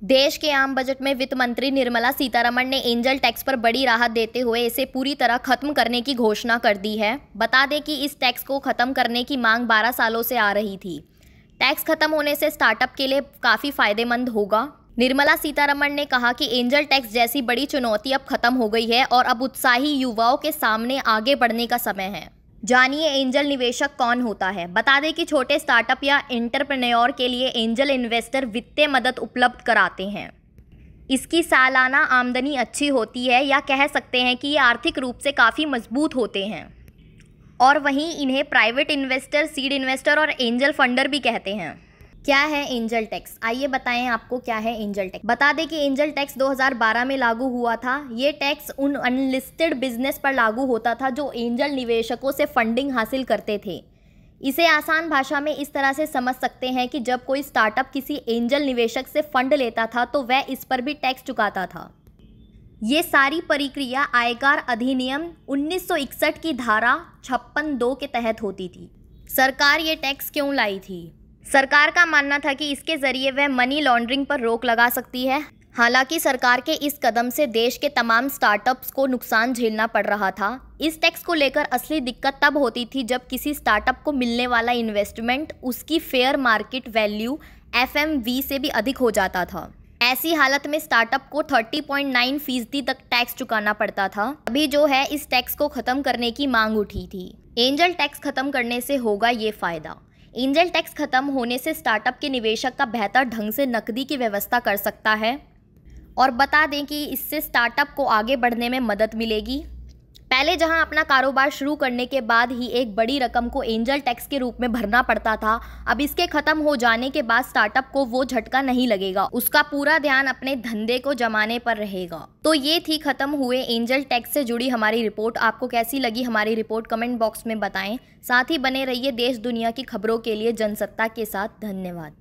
देश के आम बजट में वित्त मंत्री निर्मला सीतारमण ने एंजल टैक्स पर बड़ी राहत देते हुए इसे पूरी तरह खत्म करने की घोषणा कर दी है। बता दें कि इस टैक्स को खत्म करने की मांग 12 सालों से आ रही थी। टैक्स खत्म होने से स्टार्टअप के लिए काफ़ी फायदेमंद होगा। निर्मला सीतारमण ने कहा कि एंजल टैक्स जैसी बड़ी चुनौती अब खत्म हो गई है और अब उत्साही युवाओं के सामने आगे बढ़ने का समय है। जानिए एंजल निवेशक कौन होता है। बता दें कि छोटे स्टार्टअप या एंटरप्रेन्योर के लिए एंजल इन्वेस्टर वित्तीय मदद उपलब्ध कराते हैं। इसकी सालाना आमदनी अच्छी होती है या कह सकते हैं कि ये आर्थिक रूप से काफ़ी मजबूत होते हैं और वहीं इन्हें प्राइवेट इन्वेस्टर, सीड इन्वेस्टर और एंजल फंडर भी कहते हैं। क्या है एंजल टैक्स? आइए बताएं आपको क्या है एंजल टैक्स। बता दें कि एंजल टैक्स 2012 में लागू हुआ था। ये टैक्स उन अनलिस्टेड बिजनेस पर लागू होता था जो एंजल निवेशकों से फंडिंग हासिल करते थे। इसे आसान भाषा में इस तरह से समझ सकते हैं कि जब कोई स्टार्टअप किसी एंजल निवेशक से फंड लेता था तो वह इस पर भी टैक्स चुकाता था। ये सारी प्रक्रिया आयकर अधिनियम 1961 की धारा 56(2) के तहत होती थी। सरकार ये टैक्स क्यों लाई थी? सरकार का मानना था कि इसके जरिए वह मनी लॉन्ड्रिंग पर रोक लगा सकती है। हालांकि सरकार के इस कदम से देश के तमाम स्टार्टअप्स को नुकसान झेलना पड़ रहा था। इस टैक्स को लेकर असली दिक्कत तब होती थी जब किसी स्टार्टअप को मिलने वाला इन्वेस्टमेंट उसकी फेयर मार्केट वैल्यू FMV से भी अधिक हो जाता था। ऐसी हालत में स्टार्टअप को 30.9% तक टैक्स चुकाना पड़ता था। अभी जो है इस टैक्स को खत्म करने की मांग उठी थी। एंजल टैक्स खत्म करने से होगा ये फायदा। एंजल टैक्स खत्म होने से स्टार्टअप के निवेशक का बेहतर ढंग से नकदी की व्यवस्था कर सकता है और बता दें कि इससे स्टार्टअप को आगे बढ़ने में मदद मिलेगी। पहले जहां अपना कारोबार शुरू करने के बाद ही एक बड़ी रकम को एंजल टैक्स के रूप में भरना पड़ता था, अब इसके खत्म हो जाने के बाद स्टार्टअप को वो झटका नहीं लगेगा। उसका पूरा ध्यान अपने धंधे को जमाने पर रहेगा। तो ये थी खत्म हुए एंजल टैक्स से जुड़ी हमारी रिपोर्ट। आपको कैसी लगी हमारी रिपोर्ट कमेंट बॉक्स में बताएं। साथ ही बने रहिए देश दुनिया की खबरों के लिए जनसत्ता के साथ। धन्यवाद।